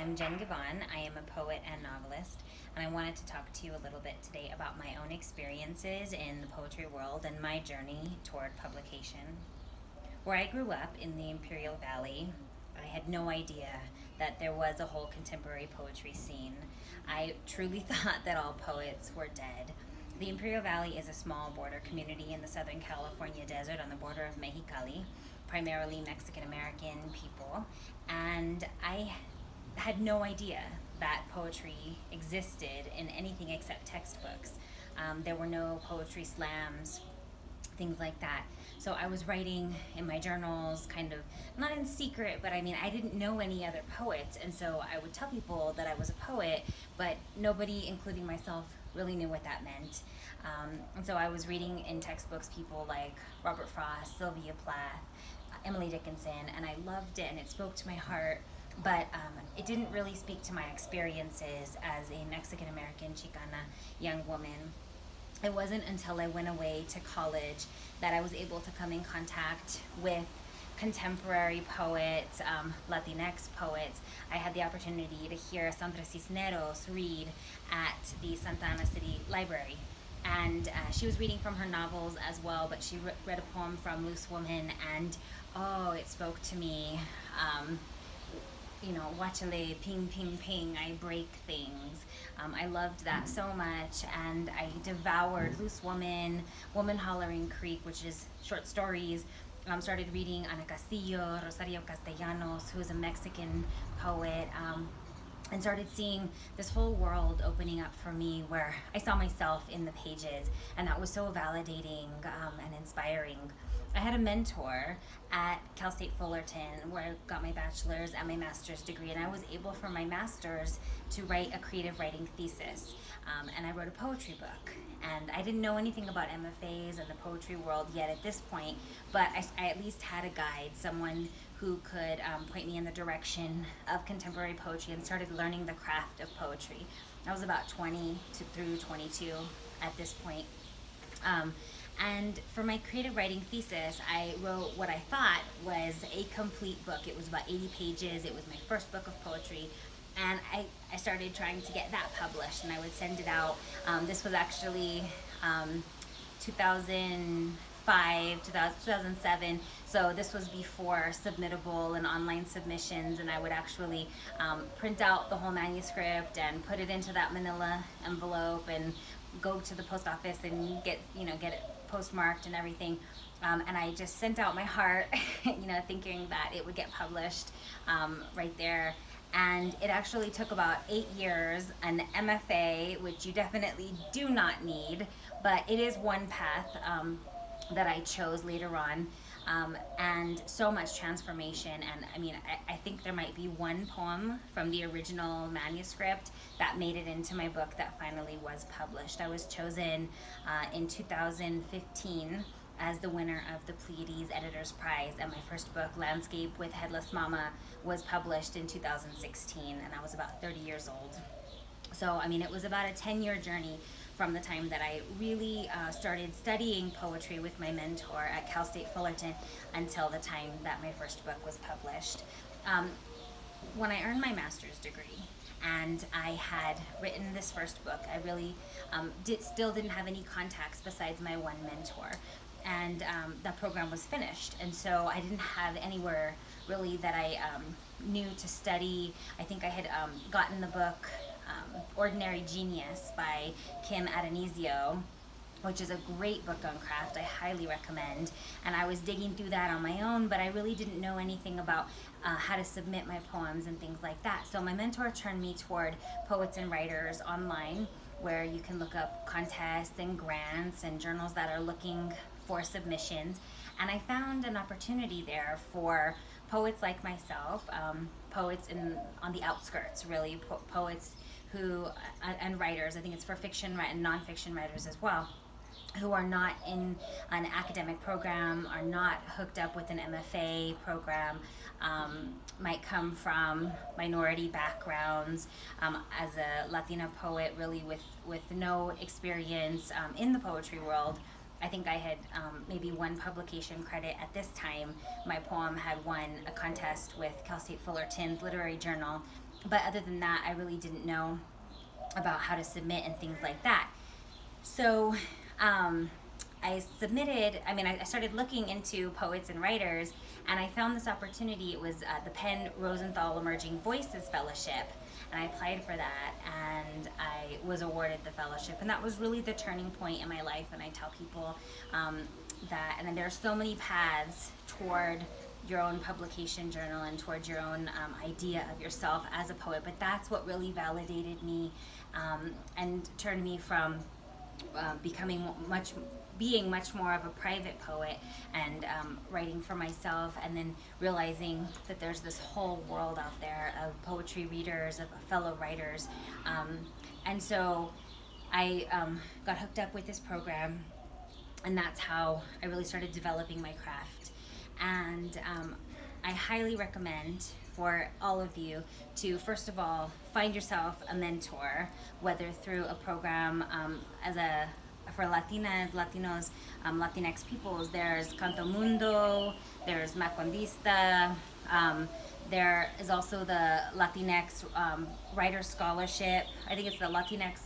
I'm Jenn Givhan. I am a poet and novelist, and I wanted to talk to you a little bit today about my own experiences in the poetry world and my journey toward publication. Where I grew up in the Imperial Valley, I had no idea that there was a whole contemporary poetry scene. I truly thought that all poets were dead. The Imperial Valley is a small border community in the Southern California desert on the border of Mexicali, primarily Mexican American people, and I had no idea that poetry existed in anything except textbooks. There were no poetry slams, things like that. So I was writing in my journals, kind of not in secret, but I mean, I didn't know any other poets, and so I would tell people that I was a poet, but nobody, including myself, really knew what that meant. And so I was reading in textbooks people like Robert Frost, Sylvia Plath, Emily Dickinson, and I loved it, and it spoke to my heart. But it didn't really speak to my experiences as a Mexican American Chicana young woman. It wasn't until I went away to college that I was able to come in contact with contemporary poets, Latinx poets. I had the opportunity to hear Sandra Cisneros read at the Santa Ana City Library. And she was reading from her novels as well, but she read a poem from Loose Woman, and oh, it spoke to me. Wachale, ping, ping, ping, I break things. I loved that so much, and I devoured Loose Woman, Woman Hollering Creek, which is short stories. Started reading Ana Castillo, Rosario Castellanos, who is a Mexican poet, and started seeing this whole world opening up for me where I saw myself in the pages, and that was so validating and inspiring. I had a mentor at Cal State Fullerton where I got my bachelor's and my master's degree, and I was able for my master's to write a creative writing thesis. And I wrote a poetry book. And I didn't know anything about MFAs and the poetry world yet at this point, but I at least had a guide, someone who could point me in the direction of contemporary poetry, and started learning the craft of poetry. I was about 20 through 22 at this point. And for my creative writing thesis, I wrote what I thought was a complete book. It was about 80 pages. It was my first book of poetry. And I started trying to get that published, and I would send it out. This was actually 2005, 2007. So this was before Submittable and online submissions, and I would actually print out the whole manuscript and put it into that manila envelope and go to the post office and get it postmarked and everything. And I just sent out my heart, thinking that it would get published right there. And it actually took about 8 years, an MFA, which you definitely do not need, but it is one path that I chose later on. And so much transformation. And I think there might be one poem from the original manuscript that made it into my book that finally was published. I was chosen in 2015 as the winner of the Pleiades Editor's Prize, and my first book, Landscape with Headless Mama, was published in 2016, and I was about 30 years old. So, it was about a 10-year journey from the time that I really started studying poetry with my mentor at Cal State Fullerton until the time that my first book was published. When I earned my master's degree and I had written this first book, I really still didn't have any contacts besides my one mentor. And that program was finished, and so I didn't have anywhere really that I knew to study. I think I had gotten the book Ordinary Genius by Kim Adonisio, which is a great book on craft. I highly recommend. And I was digging through that on my own, but I really didn't know anything about how to submit my poems and things like that. So my mentor turned me toward Poets and Writers online, where you can look up contests and grants and journals that are looking for submissions. And I found an opportunity there for poets like myself, poets on the outskirts, really, poets who, and writers, I think it's for fiction and nonfiction writers as well, who are not in an academic program, are not hooked up with an MFA program, might come from minority backgrounds, as a Latina poet really with no experience in the poetry world. I think I had maybe one publication credit at this time. My poem had won a contest with Cal State Fullerton's literary journal, But other than that, I really didn't know about how to submit and things like that. So I submitted, I started looking into poets and writers, and I found this opportunity. It was the Penn Rosenthal Emerging Voices Fellowship, and I applied for that, and I was awarded the fellowship. And that was really the turning point in my life. And I tell people that, and then there are so many paths toward your own publication journal and towards your own idea of yourself as a poet. But that's what really validated me and turned me from being much more of a private poet and writing for myself, and then realizing that there's this whole world out there of poetry readers, of fellow writers. And so I got hooked up with this program, and that's how I really started developing my craft. And I highly recommend for all of you to, first of all, find yourself a mentor, whether through a program for Latinas, Latinos, Latinx peoples. There's Canto Mundo, there's Macuandista, there is also the Latinx Writer's Scholarship. I think it's the Latinx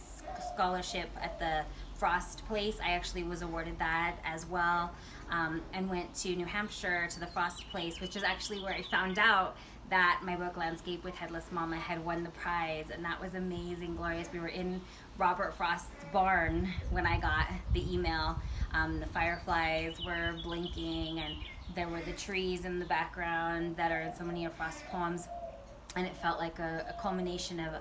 Scholarship at the Frost Place. I actually was awarded that as well, and went to New Hampshire to the Frost Place, which is actually where I found out that my book Landscape with Headless Mama had won the prize, and that was amazing, glorious. We were in Robert Frost's barn when I got the email. The fireflies were blinking, and there were the trees in the background that are in so many of Frost's poems, and it felt like a culmination of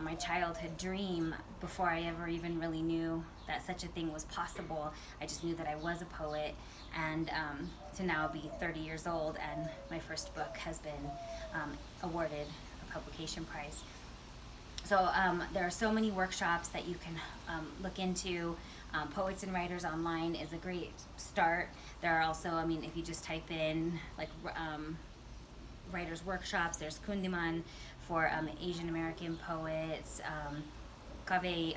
my childhood dream before I ever even really knew that such a thing was possible. I just knew that I was a poet, and to now be 30 years old and my first book has been awarded a publication prize. So there are so many workshops that you can look into. Poets and Writers Online is a great start. There are also, if you just type in like writers workshops, there's Kundiman for Asian American poets, Kaveh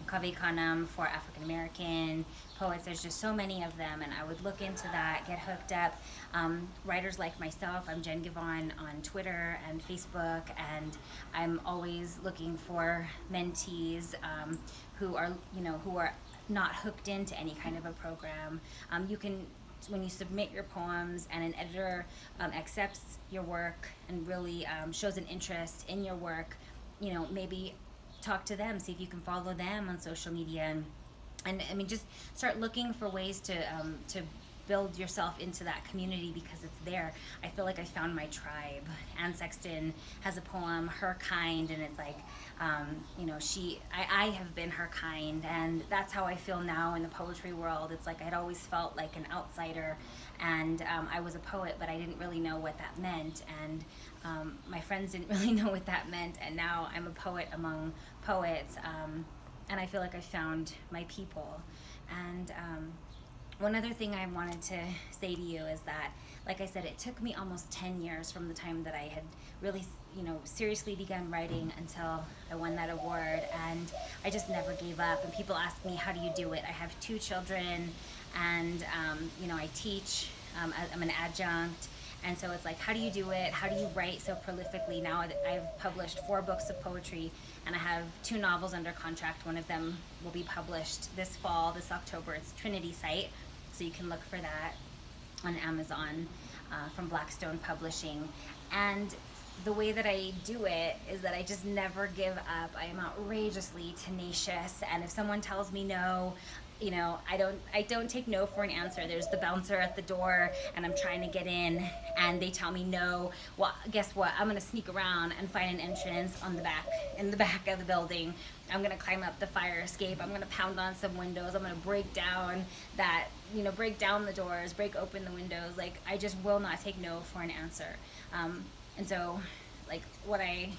Kanam for African American poets. There's just so many of them, and I would look into that, get hooked up. Writers like myself, I'm Jenn Givhan on Twitter and Facebook, and I'm always looking for mentees who are not hooked into any kind of a program. You can, when you submit your poems and an editor accepts your work and really shows an interest in your work, maybe talk to them, see if you can follow them on social media, and just start looking for ways to build yourself into that community, because it's there. I feel like I found my tribe. Anne Sexton has a poem, Her Kind, and it's like, I have been her kind, and that's how I feel now in the poetry world. It's like I'd always felt like an outsider, and I was a poet, but I didn't really know what that meant, and my friends didn't really know what that meant, and now I'm a poet among poets, and I feel like I found my people. And one other thing I wanted to say to you is that, like I said, it took me almost 10 years from the time that I had really, seriously begun writing until I won that award, and I just never gave up. And people ask me, how do you do it? I have 2 children, and, I teach, I'm an adjunct, and so it's like, how do you do it? How do you write so prolifically? Now I've published 4 books of poetry, and I have 2 novels under contract. One of them will be published this fall, this October. It's Trinity Site, so you can look for that on Amazon from Blackstone Publishing. And the way that I do it is that I just never give up. I am outrageously tenacious, and if someone tells me no, I don't take no for an answer. There's the bouncer at the door, and I'm trying to get in, and they tell me no. Well, guess what? I'm gonna sneak around and find an entrance in the back of the building. I'm gonna climb up the fire escape. I'm gonna pound on some windows. I'm gonna break down the doors, break open the windows. Like, I just will not take no for an answer. And so, like, what I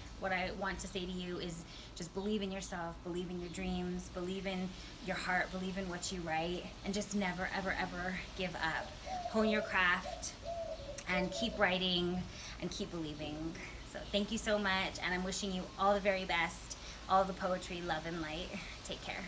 want to say to you is just believe in yourself, believe in your dreams, believe in your heart, believe in what you write, and just never, ever, ever give up. Hone your craft and keep writing and keep believing. So thank you so much, and I'm wishing you all the very best, all the poetry, love, and light. Take care.